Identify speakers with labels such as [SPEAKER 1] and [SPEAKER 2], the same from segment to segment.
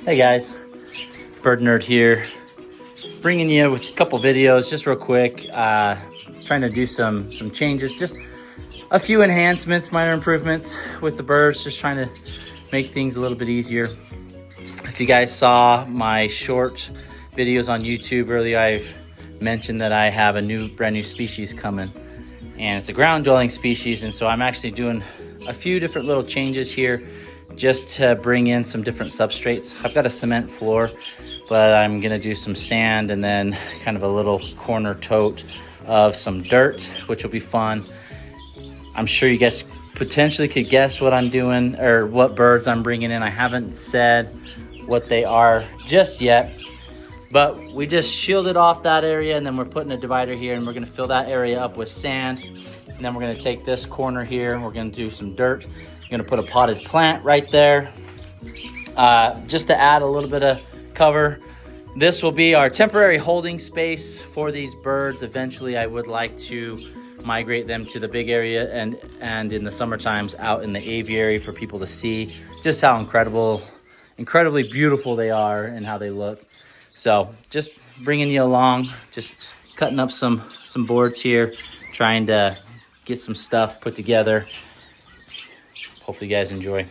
[SPEAKER 1] Hey guys, Bird Nerd here, bringing you with a couple videos, just real quick. Trying to do some changes, just a few enhancements, minor improvements with the birds, just trying to make things a little bit easier. If you guys saw my short videos on YouTube earlier, I've mentioned that I have a brand new species coming, and it's a ground dwelling species. And so I'm actually doing a few different little changes here just to bring in some different substrates. I've got a cement floor, but I'm gonna do some sand and then kind of a little corner tote of some dirt, which will be fun. I'm sure you guys potentially could guess what I'm doing or what birds I'm bringing in. I haven't said what they are just yet, but we just shielded off that area, and then we're putting a divider here, and we're gonna fill that area up with sand. And then we're gonna take this corner here, and we're gonna do some dirt. I'm gonna put a potted plant right there, just to add a little bit of cover. This will be our temporary holding space for these birds. Eventually, I would like to migrate them to the big area and in the summer times out in the aviary for people to see just how incredibly beautiful they are and how they look. So just bringing you along, just cutting up some boards here, trying to get some stuff put together. Hopefully you guys enjoy.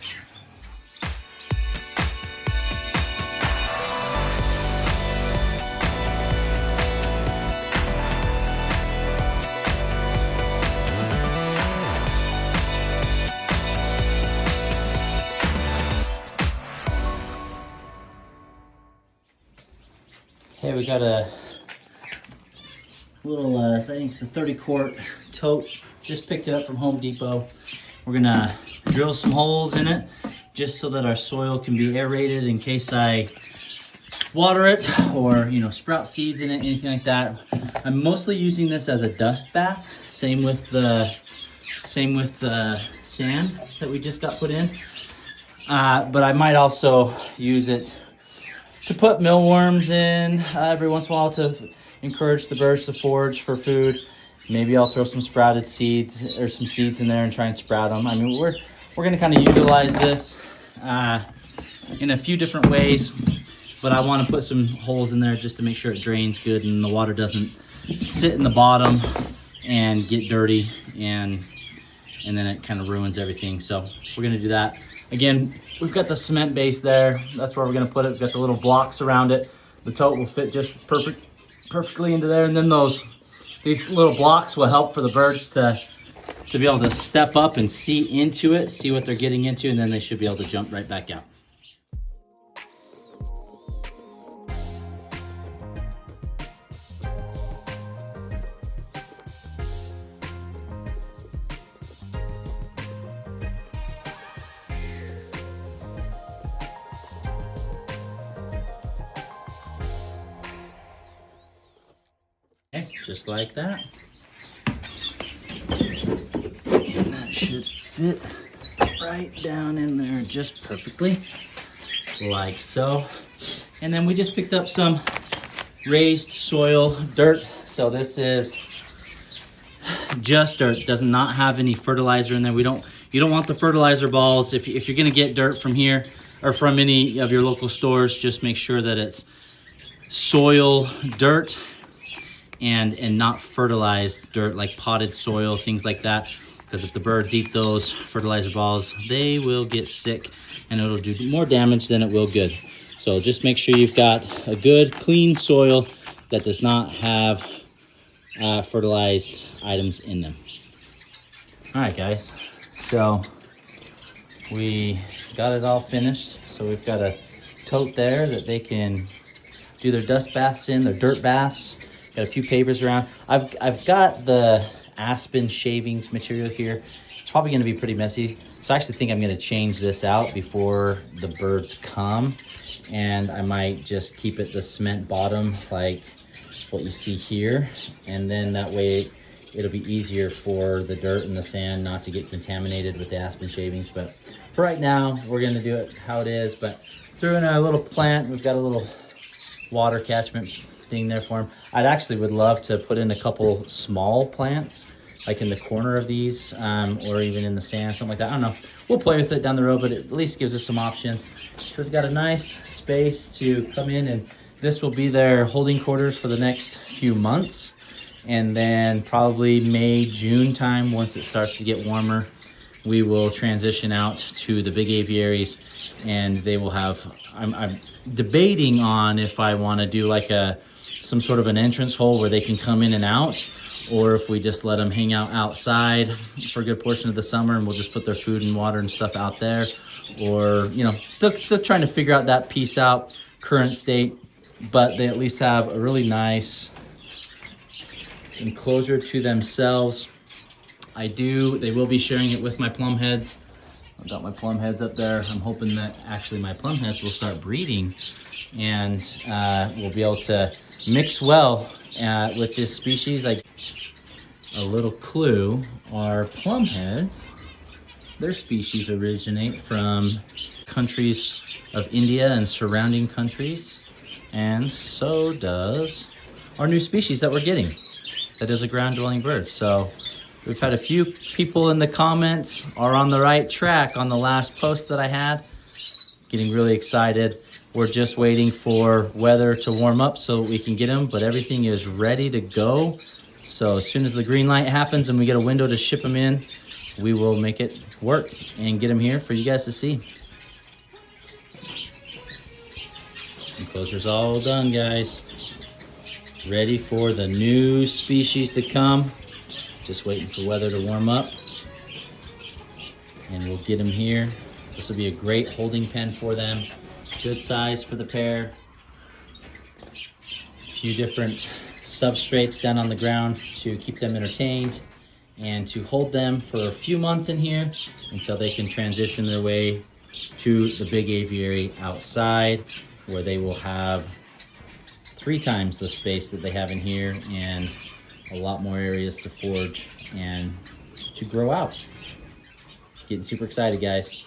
[SPEAKER 1] Okay, we got a little, I think it's a 30-quart tote. Just picked it up from Home Depot. We're gonna drill some holes in it just so that our soil can be aerated in case I water it or, sprout seeds in it, anything like that. I'm mostly using this as a dust bath. Same with the sand that we just got put in. But I might also use it to put mealworms in every once in a while to encourage the birds to forage for food. Maybe I'll throw some sprouted seeds or some seeds in there and try and sprout them. I mean, we're gonna kind of utilize this in a few different ways, but I want to put some holes in there just to make sure it drains good and the water doesn't sit in the bottom and get dirty and then it kind of ruins everything. So we're gonna do that. Again, we've got the cement base there. That's where we're gonna put it. We've got the little blocks around it. The tote will fit just perfectly into there. And then these little blocks will help for the birds to be able to step up and see into it, see what they're getting into, and then they should be able to jump right back out. Okay, just like that. And that should fit right down in there just perfectly, like so. And then we just picked up some raised soil dirt. So this is just dirt, does not have any fertilizer in there. You don't want the fertilizer balls. If you're gonna get dirt from here or from any of your local stores, just make sure that it's soil dirt and not fertilized dirt like potted soil, things like that. Because if the birds eat those fertilizer balls, they will get sick and it'll do more damage than it will good. So just make sure you've got a good clean soil that does not have fertilized items in them. All right, guys, so we got it all finished. So we've got a tote there that they can do their dust baths in, their dirt baths. Got a few papers around. I've got the aspen shavings material here. It's probably gonna be pretty messy. So I actually think I'm gonna change this out before the birds come. And I might just keep it the cement bottom like what you see here. And then that way it'll be easier for the dirt and the sand not to get contaminated with the aspen shavings. But for right now, we're gonna do it how it is. But threw in a little plant. We've got a little water catchment thing there for them. I'd actually would love to put in a couple small plants like in the corner of these or even in the sand, something like that. I don't know. we'll play with it down the road, but it at least gives us some options. So we've got a nice space to come in, and this will be their holding quarters for the next few months. And then probably May, June time, once it starts to get warmer, we will transition out to the big aviaries, and they will have, I'm debating on if I want to do like some sort of an entrance hole where they can come in and out, or if we just let them hang out outside for a good portion of the summer and we'll just put their food and water and stuff out there. Or, you know, still trying to figure out that piece out, current state, but they at least have a really nice enclosure to themselves. They will be sharing it with my plum heads. I've got my plum heads up there. I'm hoping that actually my plum heads will start breeding, and we'll be able to mix well with this species. Like a little clue, our plum heads, their species originate from countries of India and surrounding countries, and so does our new species that we're getting. That is a ground-dwelling bird. So we've had a few people in the comments are on the right track on the last post that I had. Getting really excited. We're just waiting for weather to warm up so we can get them, but everything is ready to go. So as soon as the green light happens and we get a window to ship them in, we will make it work and get them here for you guys to see. Enclosure's all done, guys. Ready for the new species to come. Just waiting for weather to warm up, and we'll get them here. This will be a great holding pen for them. Good size for the pair. A few different substrates down on the ground to keep them entertained and to hold them for a few months in here until they can transition their way to the big aviary outside, where they will have 3 times the space that they have in here and a lot more areas to forage and to grow out. Getting super excited, guys.